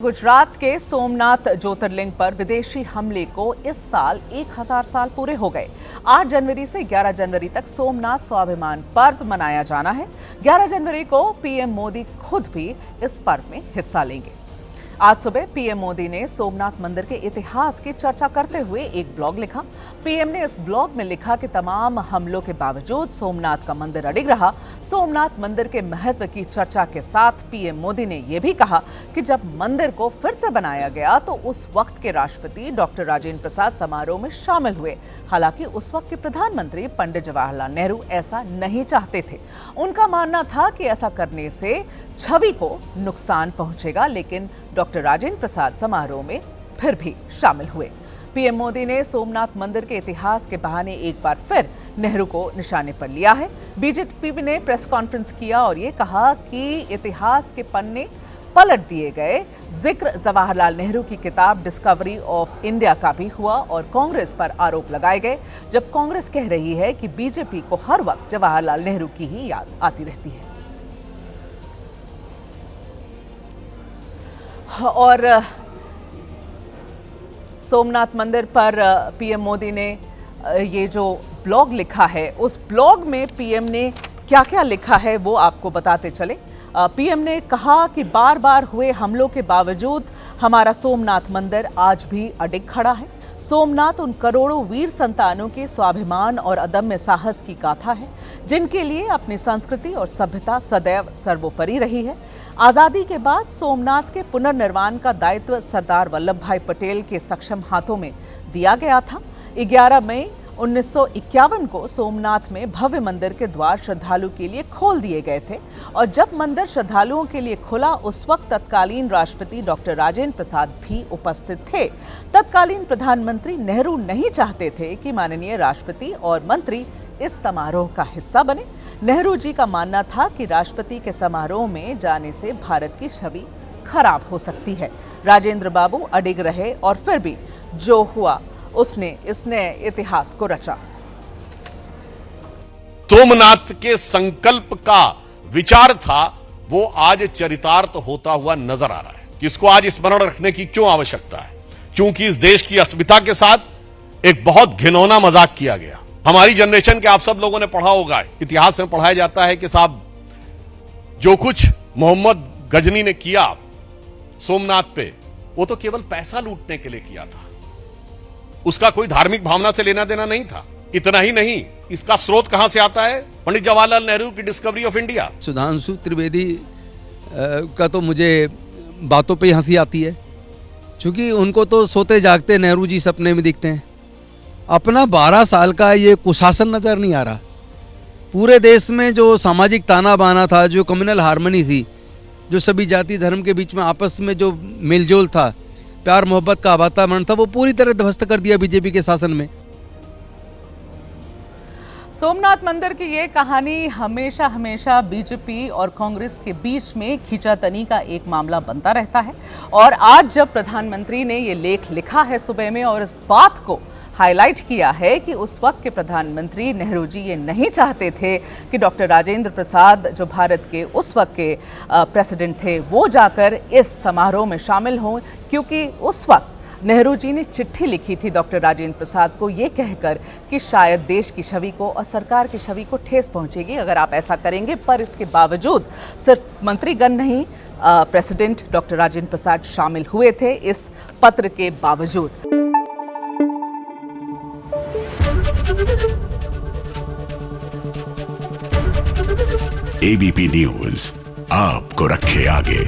गुजरात के सोमनाथ ज्योतिर्लिंग पर विदेशी हमले को इस साल 1000 साल पूरे हो गए। 8 जनवरी से 11 जनवरी तक सोमनाथ स्वाभिमान पर्व मनाया जाना है। 11 जनवरी को पीएम मोदी खुद भी इस पर्व में हिस्सा लेंगे। आज सुबह पीएम मोदी ने सोमनाथ मंदिर के इतिहास की चर्चा करते हुए एक ब्लॉग लिखा। पीएम ने इस ब्लॉग में लिखा कि तमाम हमलों के बावजूद सोमनाथ का मंदिर अडिग रहा। सोमनाथ मंदिर के महत्व की चर्चा के साथ पीएम मोदी ने यह भी कहा कि जब मंदिर को फिर से बनाया गया तो उस वक्त के राष्ट्रपति डॉक्टर राजेंद्र प्रसाद समारोह में शामिल हुए। हालांकि उस वक्त के प्रधानमंत्री पंडित जवाहरलाल नेहरू ऐसा नहीं चाहते थे। उनका मानना था कि ऐसा करने से छवि को नुकसान पहुंचेगा, लेकिन डॉक्टर राजेंद्र प्रसाद समारोह में फिर भी शामिल हुए। पीएम मोदी ने सोमनाथ मंदिर के इतिहास के बहाने एक बार फिर नेहरू को निशाने पर लिया है। बीजेपी ने प्रेस कॉन्फ्रेंस किया और ये कहा कि इतिहास के पन्ने पलट दिए गए। जिक्र जवाहरलाल नेहरू की किताब डिस्कवरी ऑफ इंडिया का भी हुआ और कांग्रेस पर आरोप लगाए गए, जब कांग्रेस कह रही है कि बीजेपी को हर वक्त जवाहरलाल नेहरू की ही याद आती रहती है। और सोमनाथ मंदिर पर पीएम मोदी ने ये जो ब्लॉग लिखा है, उस ब्लॉग में पीएम ने क्या क्या लिखा है वो आपको बताते चले। पीएम ने कहा कि बार बार हुए हमलों के बावजूद हमारा सोमनाथ मंदिर आज भी अडिग खड़ा है। सोमनाथ उन करोड़ों वीर संतानों के स्वाभिमान और अदम्य साहस की गाथा है, जिनके लिए अपनी संस्कृति और सभ्यता सदैव सर्वोपरि रही है। आजादी के बाद सोमनाथ के पुनर्निर्माण का दायित्व सरदार वल्लभ भाई पटेल के सक्षम हाथों में दिया गया था। 11 मई 1951 को सोमनाथ में भव्य मंदिर के द्वार श्रद्धालु के लिए खोल दिए गए थे और जब मंदिर श्रद्धालुओं के लिए खुला उस वक्त तत्कालीन राष्ट्रपति डॉक्टर राजेंद्र प्रसाद भी उपस्थित थे। तत्कालीन प्रधानमंत्री नेहरू नहीं चाहते थे कि माननीय राष्ट्रपति और मंत्री इस समारोह का हिस्सा बने। नेहरू जी का मानना था कि राष्ट्रपति के समारोह में जाने से भारत की छवि खराब हो सकती है। राजेंद्र बाबू अडिग रहे और फिर भी जो हुआ इसने इतिहास को रचा। सोमनाथ के संकल्प का विचार था, वो आज चरितार्थ होता हुआ नजर आ रहा है कि इसको आज स्मरण रखने की क्यों आवश्यकता है, क्योंकि इस देश की अस्मिता के साथ एक बहुत घिनौना मजाक किया गया। हमारी जनरेशन के आप सब लोगों ने पढ़ा होगा, इतिहास में पढ़ाया जाता है कि साहब जो कुछ मोहम्मद गजनी ने किया सोमनाथ पे, वो तो केवल पैसा लूटने के लिए किया था, उसका कोई धार्मिक भावना से लेना देना नहीं था। इतना ही नहीं, इसका स्रोत कहां से आता है? पंडित जवाहरलाल नेहरू की discovery of India. Sudhanshu Trivedi का तो मुझे बातों पे हंसी आती है, क्योंकि उनको तो सोते जागते नेहरू जी सपने में दिखते हैं। अपना 12 साल का ये कुशासन नजर नहीं आ रहा। पूरे देश में जो सामाजिक ताना बाना था, जो कम्युनल हार्मनी थी, जो सभी जाति धर्म के बीच में आपस में जो मेलजोल था, प्यार मोहब्बत का वातावरण था, वो पूरी तरह ध्वस्त कर दिया बीजेपी के शासन में। सोमनाथ मंदिर की ये कहानी हमेशा बीजेपी और कांग्रेस के बीच में खींचातानी का एक मामला बनता रहता है। और आज जब प्रधानमंत्री ने ये लेख लिखा है सुबह में और इस बात को हाईलाइट किया है कि उस वक्त के प्रधानमंत्री नेहरू जी ये नहीं चाहते थे कि डॉक्टर राजेंद्र प्रसाद, जो भारत के उस वक्त के प्रेसिडेंट थे, वो जाकर इस समारोह में शामिल हों, क्योंकि उस वक्त नेहरू जी ने चिट्ठी लिखी थी डॉक्टर राजेंद्र प्रसाद को ये कहकर कि शायद देश की छवि को और सरकार की छवि को ठेस पहुंचेगी अगर आप ऐसा करेंगे। पर इसके बावजूद सिर्फ मंत्रीगण नहीं, प्रेसिडेंट डॉक्टर राजेंद्र प्रसाद शामिल हुए थे इस पत्र के बावजूद। एबीपी न्यूज आपको रखे आगे।